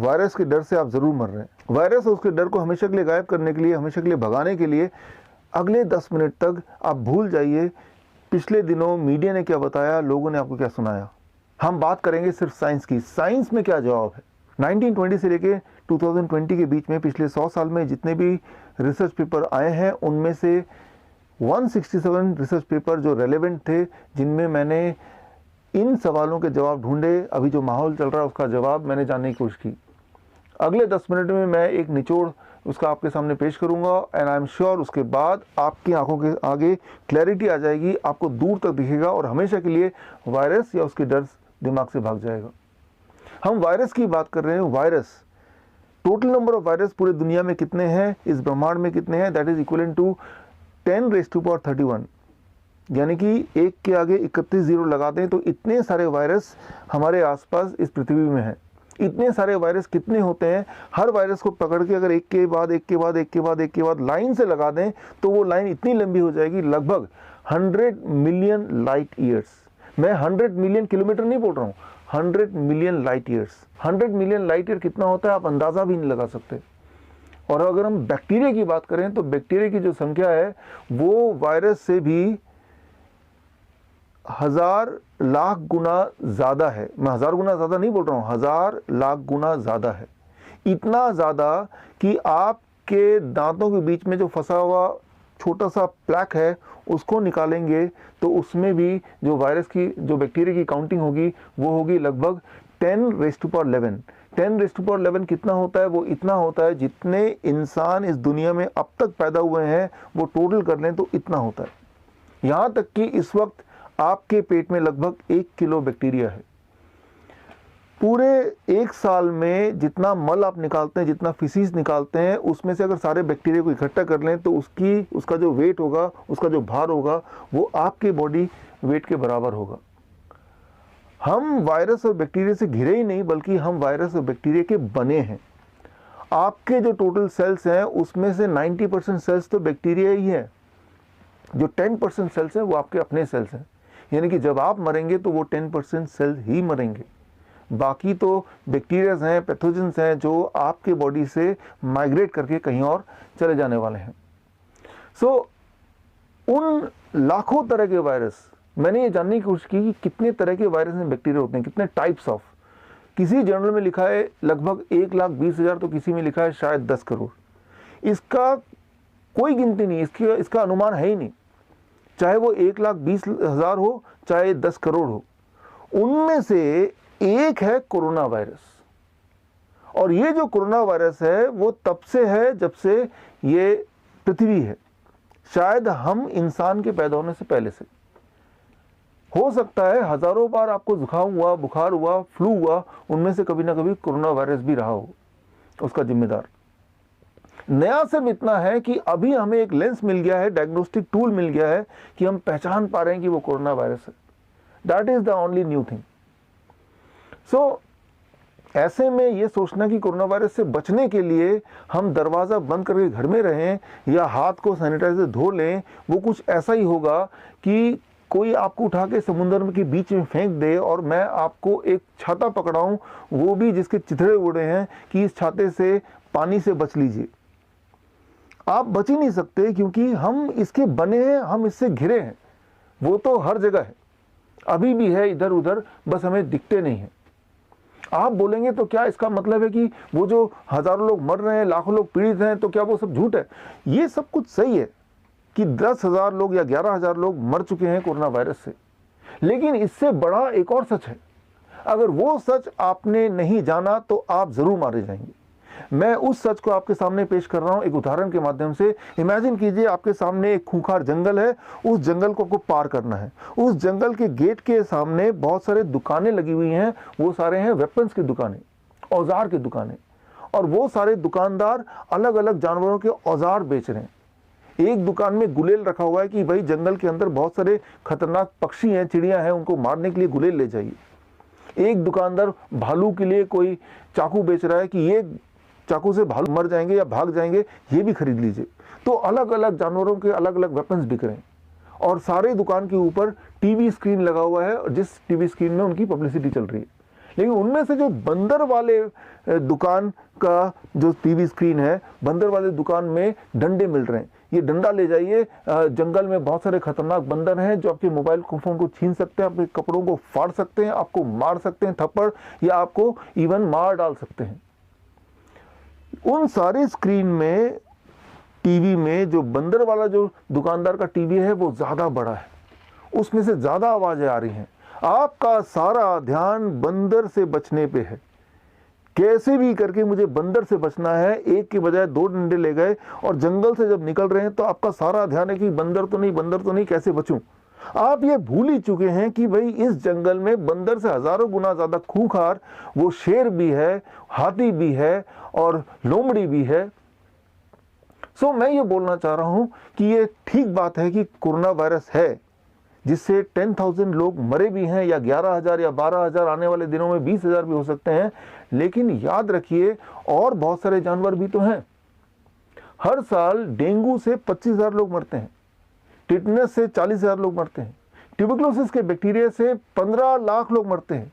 Virus के डर से आप ज़रूर मर रहे हैं। वायरस और उसके डर को हमेशा के लिए गायब करने के लिए, हमेशा के लिए भगाने के लिए अगले 10 मिनट तक आप भूल जाइए पिछले दिनों मीडिया ने क्या बताया, लोगों ने आपको क्या सुनाया। हम बात करेंगे सिर्फ साइंस की। साइंस में क्या जवाब है। 1920 से लेके 2020 के बीच में पिछले 100 साल में जितने भी रिसर्च पेपर आए हैं, उनमें से 167 रिसर्च पेपर जो रेलेवेंट थे, जिनमें मैंने इन सवालों के जवाब ढूंढे। अभी जो माहौल चल रहा है उसका जवाब मैंने जानने की कोशिश की। अगले 10 मिनट में मैं एक निचोड़ उसका आपके सामने पेश करूंगा एंड आई एम श्योर उसके बाद आपकी आंखों के आगे क्लैरिटी आ जाएगी, आपको दूर तक दिखेगा और हमेशा के लिए वायरस या उसके डर दिमाग से भाग जाएगा। हम वायरस की बात कर रहे हैं। Virus, total number of virus पूरे दुनिया में कितने हैं, इस ब्रह्मांड में कितने हैं, दैट इज इक्वलेंट टू 10⁻31। यानी कि एक के आगे 31 जीरो लगा दें तो इतने सारे वायरस हमारे आसपास इस पृथ्वी में हैं। इतने सारे वायरस कितने होते हैं, हर वायरस को पकड़ के अगर एक के बाद एक के बाद एक के बाद एक के बाद लाइन से लगा दें तो वो लाइन इतनी लंबी हो जाएगी, लगभग 100 मिलियन लाइट ईयर्स। मैं 100 मिलियन किलोमीटर नहीं बोल रहा हूँ, 100 million light years. 100 million light year कितना होता है आप अंदाज़ा भी नहीं लगा सकते। और अगर हम बैक्टीरिया की बात करें तो बैक्टीरिया की जो संख्या है वो वायरस से भी 1000 लाख गुना ज़्यादा है। मैं 1000 गुना ज़्यादा नहीं बोल रहा हूँ, 1000 लाख गुना ज़्यादा है। इतना ज़्यादा कि आपके दांतों के बीच में जो फंसा हुआ छोटा सा प्लैक है उसको निकालेंगे तो उसमें भी जो वायरस की, जो बैक्टीरिया की काउंटिंग होगी वो होगी लगभग 10⁻11। 10⁻11 कितना होता है? वो इतना होता है जितने इंसान इस दुनिया में अब तक पैदा हुए हैं वो टोटल कर लें तो इतना होता है। यहाँ तक कि इस वक्त आपके पेट में लगभग 1 किलो बैक्टीरिया है। पूरे एक साल में जितना मल आप निकालते हैं, जितना फिसीस निकालते हैं, उसमें से अगर सारे बैक्टीरिया को इकट्ठा कर लें तो उसका जो वेट होगा, उसका जो भार होगा वो आपके बॉडी वेट के बराबर होगा। हम वायरस और बैक्टीरिया से घिरे ही नहीं बल्कि हम वायरस और बैक्टीरिया के बने हैं। आपके जो टोटल सेल्स हैं उसमें से 90% सेल्स तो बैक्टीरिया ही है। जो 10% सेल्स हैं वो आपके अपने सेल्स हैं। यानी कि जब आप मरेंगे तो वो 10% सेल्स ही मरेंगे, बाकी तो बैक्टीरियाज हैं, पैथोजेंस हैं जो आपके बॉडी से माइग्रेट करके कहीं और चले जाने वाले हैं। उन लाखों तरह के वायरस, मैंने ये जानने की कोशिश की कि कितने तरह के वायरस में बैक्टीरिया होते हैं, कितने टाइप्स ऑफ। किसी जर्नल में लिखा है लगभग 1,20,000, तो किसी में लिखा है शायद 10 करोड़। इसका कोई गिनती नहीं, इसका अनुमान है ही नहीं। चाहे वो 1,20,000 हो, चाहे 10 करोड़ हो, उनमें से एक है कोरोना वायरस। और ये जो कोरोना वायरस है वो तब से है जब से ये पृथ्वी है, शायद हम इंसान के पैदा होने से पहले से। हो सकता है हजारों बार आपको जुकाम हुआ, बुखार हुआ, फ्लू हुआ, उनमें से कभी ना कभी कोरोना वायरस भी रहा हो उसका जिम्मेदार। नया सिर्फ इतना है कि अभी हमें एक लेंस मिल गया है, डायग्नोस्टिक टूल मिल गया है कि हम पहचान पा रहे हैं कि वो कोरोना वायरस है। That is the only new thing. ऐसे में ये सोचना कि कोरोना वायरस से बचने के लिए हम दरवाज़ा बंद करके घर में रहें या हाथ को सैनिटाइजर धो लें, वो कुछ ऐसा ही होगा कि कोई आपको उठा के समुद्र के बीच में फेंक दे और मैं आपको एक छाता पकड़ाऊं, वो भी जिसके चिथड़े उड़े हैं कि इस छाते से पानी से बच लीजिए। आप बच ही नहीं सकते क्योंकि हम इसके बने हैं, हम इससे घिरे हैं। वो तो हर जगह है, अभी भी है इधर उधर, बस हमें दिखते नहीं हैं। आप बोलेंगे तो क्या इसका मतलब है कि वो जो हजारों लोग मर रहे हैं, लाखों लोग पीड़ित हैं, तो क्या वो सब झूठ है? ये सब कुछ सही है कि 10,000 लोग या 11,000 लोग मर चुके हैं कोरोना वायरस से, लेकिन इससे बड़ा एक और सच है। अगर वो सच आपने नहीं जाना तो आप जरूर मारे जाएंगे। मैं उस सच को आपके सामने पेश कर रहा हूं एक उदाहरण के माध्यम से। इमेजिन कीजिए आपके सामने एक खूंखार जंगल है, उस जंगल को आपको पार करना है। उस जंगल के गेट के सामने बहुत सारे दुकानें लगी हुई हैं, वो सारे हैं वेपन्स की दुकानें, औजार की दुकानें, और वो सारे दुकानदार अलग अलग जानवरों के औजार बेच रहे हैं। एक दुकान में गुलेल रखा हुआ है कि भाई जंगल के अंदर बहुत सारे खतरनाक पक्षी हैं, चिड़ियां हैं, उनको मारने के लिए गुलेल ले जाइए। एक दुकानदार भालू के लिए कोई चाकू बेच रहा है कि ये चाकू से भालू मर जाएंगे या भाग जाएंगे, ये भी खरीद लीजिए। तो अलग अलग जानवरों के अलग अलग वेपन्स बिक रहे हैं और सारे दुकान के ऊपर टीवी स्क्रीन लगा हुआ है और जिस टीवी स्क्रीन में उनकी पब्लिसिटी चल रही है। लेकिन उनमें से जो बंदर वाले दुकान का जो टीवी स्क्रीन है, बंदर वाले दुकान में डंडे मिल रहे हैं। ये डंडा ले जाइए, जंगल में बहुत सारे खतरनाक बंदर हैं जो आपके मोबाइल फोन को छीन सकते हैं, आपके कपड़ों को फाड़ सकते हैं, आपको मार सकते हैं थप्पड़, या आपको इवन मार डाल सकते हैं। उन सारे स्क्रीन में, टीवी में जो बंदर वाला जो दुकानदार का टीवी है वो ज़्यादा बड़ा है, उसमें से ज़्यादा आवाज़ें आ रही हैं। आपका सारा ध्यान बंदर से बचने पे है। कैसे भी करके मुझे बंदर से बचना है, एक के बजाय 2 डंडे ले गए और जंगल से जब निकल रहे हैं तो आपका सारा ध्यान है कि बंदर तो नहीं, कैसे बचूं। आप ये भूल ही चुके हैं कि भाई इस जंगल में बंदर से हजारों गुना ज़्यादा खूंखार वो शेर भी है, हाथी भी है और लोमड़ी भी है। सो मैं ये बोलना चाह रहा हूं कि ये ठीक बात है कि कोरोना वायरस है, जिससे 10,000 लोग मरे भी हैं, या 11,000 या 12,000, आने वाले दिनों में 20,000 भी हो सकते हैं। लेकिन याद रखिए और बहुत सारे जानवर भी तो हैं। हर साल डेंगू से 25,000 लोग मरते हैं, टिटनस से 40,000 लोग मरते हैं, ट्यूबरकुलोसिस के बैक्टीरिया से 15 लाख लोग मरते हैं,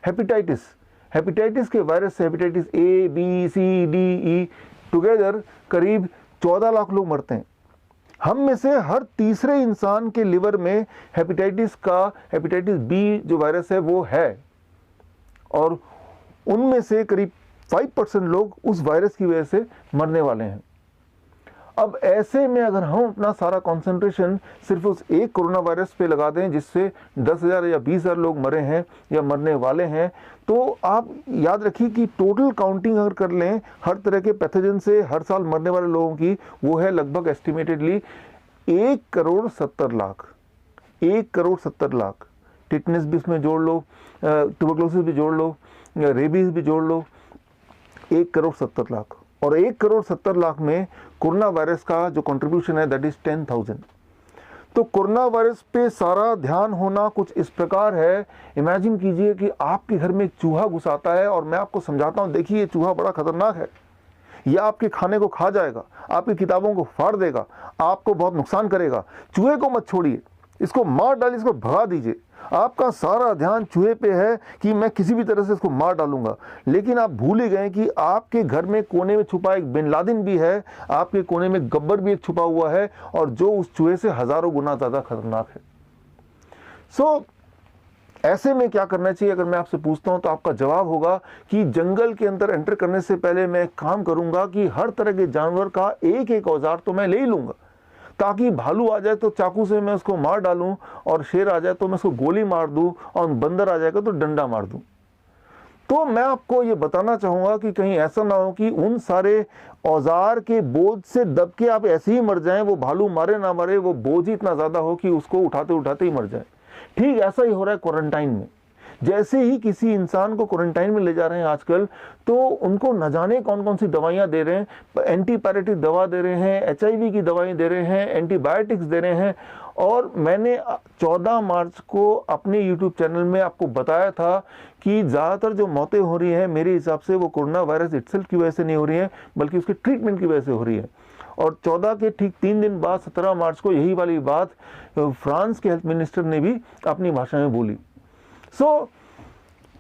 हेपेटाइटिस के वायरस से, hepatitis A, B, C, D, E together करीब 14 लाख लोग मरते हैं। हम में से हर तीसरे इंसान के लिवर में हेपेटाइटिस B जो वायरस है वो है, और उनमें से करीब 5% लोग उस वायरस की वजह से मरने वाले हैं। अब ऐसे में अगर हम अपना सारा कंसंट्रेशन सिर्फ उस एक कोरोना वायरस पे लगा दें जिससे 10,000 या 20,000 लोग मरे हैं या मरने वाले हैं, तो आप याद रखिए कि टोटल काउंटिंग अगर कर लें हर तरह के पैथोजन से हर साल मरने वाले लोगों की, वो है लगभग एस्टिमेटेडली 1,70,00,000। 1,70,00,000। टिटनेस भी इसमें जोड़ लो, ट्यूबरकुलोसिस भी जोड़ लो, रेबीज भी जोड़ लो, 1,70,00,000। और 1,70,00,000 में कोरोना वायरस का जो कंट्रीब्यूशन है दैट इज 10,000। तो कोरोना वायरस पे सारा ध्यान होना कुछ इस प्रकार है, इमेजिन कीजिए कि आपके घर में एक चूहा घुस आता है, और मैं आपको समझाता हूँ, देखिए ये चूहा बड़ा खतरनाक है, यह आपके खाने को खा जाएगा, आपकी किताबों को फाड़ देगा, आपको बहुत नुकसान करेगा। चूहे को मत छोड़िए, इसको मार डालिए, इसको भगा दीजिए। आपका सारा ध्यान चूहे पे है कि मैं किसी भी तरह से इसको मार डालूंगा, लेकिन आप भूल ही गए कि आपके घर में कोने में छुपा एक बिन लादेन भी है, आपके कोने में गब्बर भी एक छुपा हुआ है, और जो उस चूहे से हजारों गुना ज्यादा खतरनाक है। सो ऐसे में क्या करना चाहिए अगर मैं आपसे पूछता हूं, तो आपका जवाब होगा कि जंगल के अंदर एंटर करने से पहले मैं एक काम करूंगा कि हर तरह के जानवर का एक एक औजार तो मैं ले ही लूंगा, ताकि भालू आ जाए तो चाकू से मैं उसको मार डालूं, और शेर आ जाए तो मैं उसको गोली मार दूं, और बंदर आ जाएगा तो डंडा मार दूं। तो मैं आपको ये बताना चाहूंगा कि कहीं ऐसा ना हो कि उन सारे औजार के बोझ से दब के आप ऐसे ही मर जाएं, वो भालू मारे ना मारे, वो बोझ ही इतना ज्यादा हो कि उसको उठाते उठाते ही मर जाए। ठीक ऐसा ही हो रहा है क्वारंटाइन में। जैसे ही किसी इंसान को क्वारंटाइन में ले जा रहे हैं आजकल, तो उनको न जाने कौन कौन सी दवाइयां दे रहे हैं, एंटीपायरेटिक दवा दे रहे हैं, HIV की दवाएं दे रहे हैं, एंटीबायोटिक्स दे रहे हैं। और मैंने 14 मार्च को अपने YouTube चैनल में आपको बताया था कि ज़्यादातर जो मौतें हो रही हैं मेरे हिसाब से वो कोरोना वायरस इटसेल्फ की वजह से नहीं हो रही हैं, बल्कि उसके ट्रीटमेंट की वजह से हो रही है। और 14 के ठीक 3 दिन बाद 17 मार्च को यही वाली बात फ्रांस के हेल्थ मिनिस्टर ने भी अपनी भाषा में बोली। सो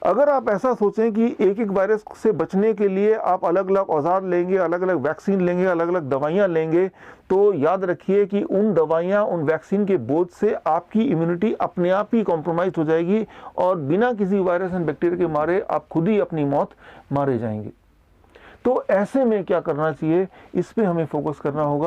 अगर आप ऐसा सोचें कि एक एक वायरस से बचने के लिए आप अलग अलग औजार लेंगे, अलग अलग वैक्सीन लेंगे, अलग अलग दवाइयां लेंगे, तो याद रखिए कि उन दवाइयां, उन वैक्सीन के बोझ से आपकी इम्यूनिटी अपने आप ही कॉम्प्रोमाइज हो जाएगी, और बिना किसी वायरस एंड बैक्टीरिया के मारे आप खुद ही अपनी मौत मारे जाएंगे। तो ऐसे में क्या करना चाहिए, इस पे हमें फोकस करना होगा।